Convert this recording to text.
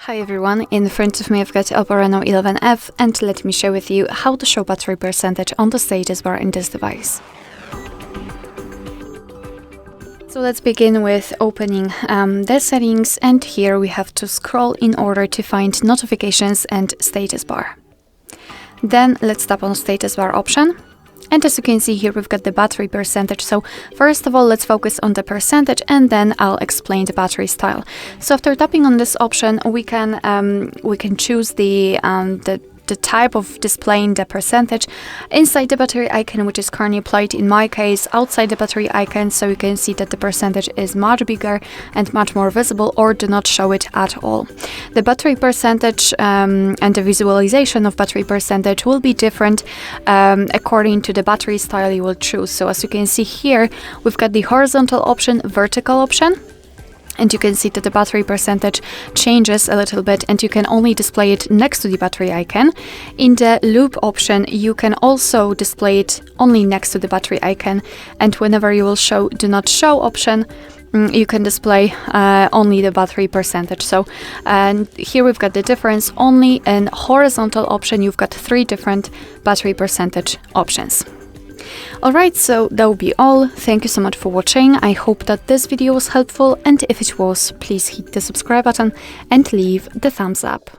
Hi everyone, in front of me I've got OPPO Reno11 F, and let me share with you how to show battery percentage on the status bar in this device. So let's begin with opening the settings, and here we have to scroll in order to find notifications and status bar. Then let's tap on status bar option. And as you can see here, we've got the battery percentage. So first of all, let's focus on the percentage, and then I'll explain the battery style. So after tapping on this option, we can choose the type of displaying the percentage inside the battery icon, which is currently applied in my case, outside the battery icon, so you can see that the percentage is much bigger and much more visible, or do not show it at all. The battery percentage and the visualization of battery percentage will be different according to the battery style you will choose. So as you can see here, we've got the horizontal option, vertical option. And you can see that the battery percentage changes a little bit, and you can only display it next to the battery icon. In the loop option, you can also display it only next to the battery icon. And whenever you will show do not show option, you can display only the battery percentage. So here we've got the difference. Only in horizontal option, you've got 3 different battery percentage options. Alright, so that will be all. Thank you so much for watching. I hope that this video was helpful, and if it was, please hit the subscribe button and leave the thumbs up.